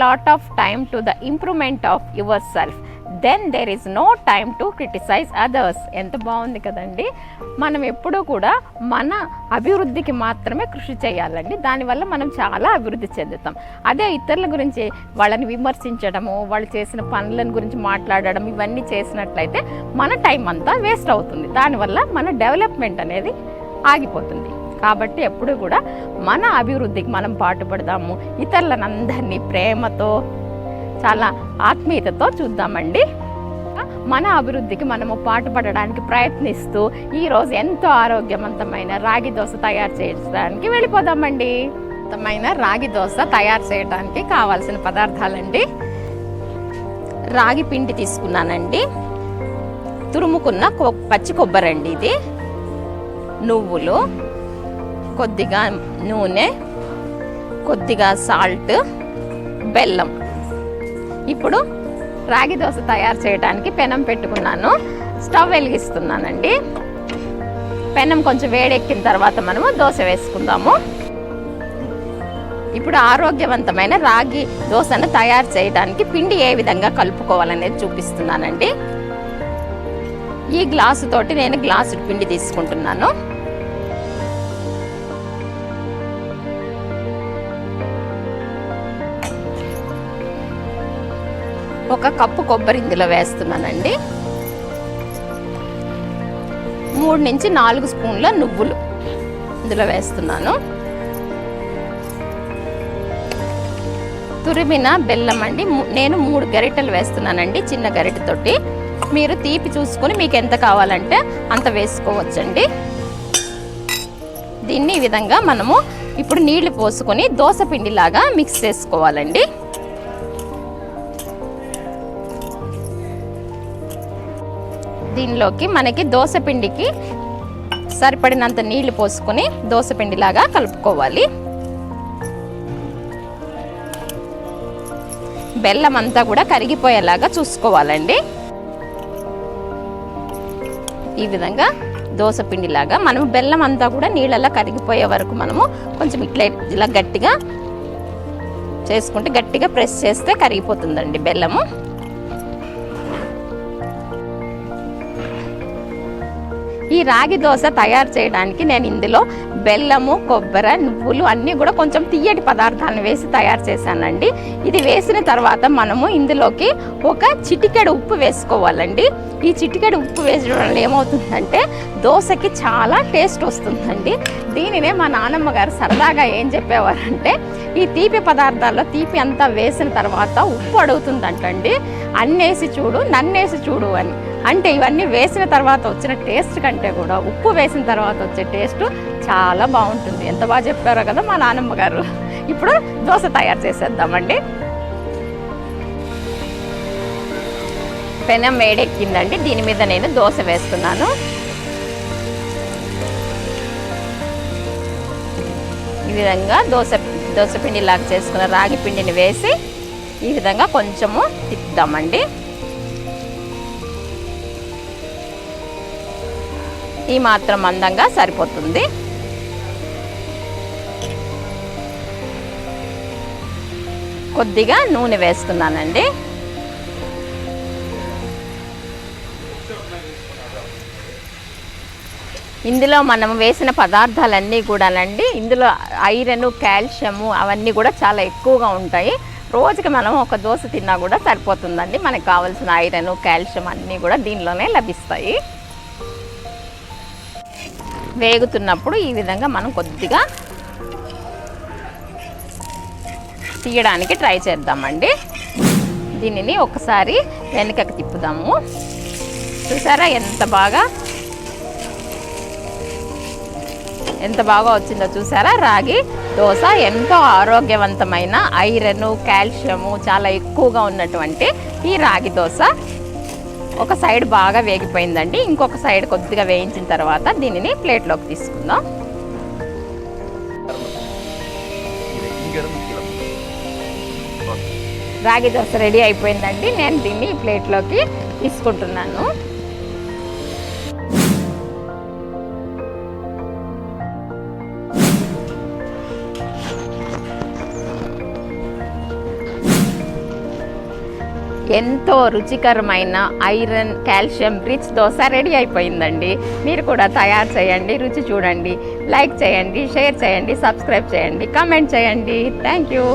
lot of time to the improvement of yourself. Then there is no time to criticize others. ఎంత బాగుంది కదండి. మనం ఎప్పుడూ కూడా మన అభివృద్ధికి మాత్రమే కృషి చేయాలండి. దానివల్ల మనం చాలా అభివృద్ధి చెందుతాం. అదే ఇతరుల గురించి వాళ్ళని విమర్శించడము, వాళ్ళు చేసిన పనులను గురించి మాట్లాడడం, ఇవన్నీ చేసినట్లయితే మన టైం అంతా వేస్ట్ అవుతుంది. దానివల్ల మన డెవలప్మెంట్ అనేది ఆగిపోతుంది. కాబట్టి ఎప్పుడు కూడా మన అభివృద్ధికి మనం పాటుపడదాము. ఇతరులనందరినీ ప్రేమతో, చాలా ఆత్మీయతతో చూద్దామండి. మన అభివృద్ధికి మనము పాటుపడడానికి ప్రయత్నిస్తూ ఈరోజు ఎంతో ఆరోగ్యవంతమైన రాగి దోశ తయారు చేయడానికి వెళ్ళిపోదామండి. రాగి దోశ తయారు చేయడానికి కావాల్సిన పదార్థాలండి. రాగి పిండి తీసుకున్నానండి, తురుముకున్న పచ్చి కొబ్బరి అండి, ఇది నువ్వులు, కొద్దిగా నూనె, కొద్దిగా సాల్ట్, బెల్లం. ఇప్పుడు రాగి దోశ తయారు చేయడానికి పెనం పెట్టుకున్నాను, స్టవ్ వెలిగిస్తున్నానండి. పెనం కొంచెం వేడెక్కిన తర్వాత మనము దోశ వేసుకుందాము. ఇప్పుడు ఆరోగ్యవంతమైన రాగి దోశను తయారు చేయడానికి పిండి ఏ విధంగా కలుపుకోవాలనేది చూపిస్తున్నానండి. ఈ గ్లాసు తోటి నేను గ్లాసు పిండి తీసుకుంటున్నాను. ఒక కప్పు కొబ్బరి ఇందులో వేస్తున్నానండి. 3 నుంచి 4 స్పూన్ల నువ్వులు ఇందులో వేస్తున్నాను. తురిమిన బెల్లం అండి, నేను 3 గరిటెలు వేస్తున్నానండి, చిన్న గరిటెతోటి. మీరు తీపి చూసుకొని మీకు ఎంత కావాలంటే అంత వేసుకోవచ్చండి. దీన్ని ఈ విధంగా మనము ఇప్పుడు నీళ్లు పోసుకొని దోశ పిండిలాగా మిక్స్ చేసుకోవాలండి. దీనిలోకి మనకి దోశ పిండికి సరిపడినంత నీళ్లు పోసుకొని దోశ పిండిలాగా కలుపుకోవాలి. బెల్లం అంతా కూడా కరిగిపోయేలాగా చూసుకోవాలండి. ఈ విధంగా దోశ పిండిలాగా మనం బెల్లం అంతా కూడా నీళ్ళలా కరిగిపోయే వరకు మనము కొంచెం ఇలా గట్టిగా చేసుకుంటే, గట్టిగా ప్రెస్ చేస్తే కరిగిపోతుందండి బెల్లము. ఈ రాగి దోశ తయారు చేయడానికి నేను ఇందులో బెల్లము, కొబ్బరి, నువ్వులు అన్నీ కూడా కొంచెం తీయటి పదార్థాలను వేసి తయారు చేశానండి. ఇది వేసిన తర్వాత మనము ఇందులోకి ఒక చిటికెడు ఉప్పు వేసుకోవాలండి. ఈ చిటికెడు ఉప్పు వేసడం వల్ల ఏమవుతుందంటే దోశకి చాలా టేస్ట్ వస్తుందండి. దీనినే మా నాన్నమ్మ గారు సరదాగా ఏం చెప్పేవారంటే, ఈ తీపి పదార్థాల్లో తీపి అంతా వేసిన తర్వాత ఉప్పు అడుగుతుందంటండి. అన్నేసి చూడు, నన్నేసి చూడు అని. అంటే ఇవన్నీ వేసిన తర్వాత వచ్చిన టేస్ట్ కంటే కూడా ఉప్పు వేసిన తర్వాత వచ్చే టేస్ట్ చాలా బాగుంటుంది. ఎంత బాగా చెప్పారో కదా మా నాన్నమ్మ గారు. ఇప్పుడు దోశ తయారు చేసేద్దామండి. పెనం వేడెక్కిందండి, దీని మీద నేను దోశ వేస్తున్నాను. ఈ విధంగా దోశ పిండిలాగా చేసుకున్న రాగి పిండిని వేసి ఈ విధంగా కొంచెము తిప్పుదామండి. ఈ మాత్రం మందంగా సరిపోతుంది. కొద్దిగా నూనె వేస్తున్నానండి. ఇందులో మనం వేసిన పదార్థాలన్నీ కూడానండి, ఇందులో ఐరన్, కాల్షియము అవన్నీ కూడా చాలా ఎక్కువగా ఉంటాయి. రోజుకి మనం ఒక దోశ తిన్నా కూడా సరిపోతుందండి. మనకు కావాల్సిన ఐరన్, కాల్షియం అన్నీ కూడా దీనిలోనే లభిస్తాయి. వేగుతున్నప్పుడు ఈ విధంగా మనం కొద్దిగా తీయడానికి ట్రై చేద్దామండి. దీనిని ఒకసారి వెనకకి తిప్పుదాము. చూసారా ఎంత బాగా వచ్చిందో చూసారా. రాగి దోశ ఎంతో ఆరోగ్యవంతమైన ఐరన్, కాల్షియము చాలా ఎక్కువగా ఉన్నటువంటి ఈ రాగి దోశ ఒక సైడ్ బాగా వేగిపోయిందండి. ఇంకొక సైడ్ కొద్దిగా వేయించిన తర్వాత దీనిని ప్లేట్లోకి తీసుకుందాం. రాగి దోశ రెడీ అయిపోయిందండి. నేను దీన్ని ప్లేట్లోకి తీసుకుంటున్నాను. ఎంతో రుచికరమైన iron calcium rich dosa ready అయిపోయిందండి. మీరు కూడా తయారు చేయండి, రుచి చూడండి, లైక్ చేయండి, షేర్ చేయండి, సబ్స్క్రైబ్ చేయండి, కామెంట్ చేయండి. Thank you.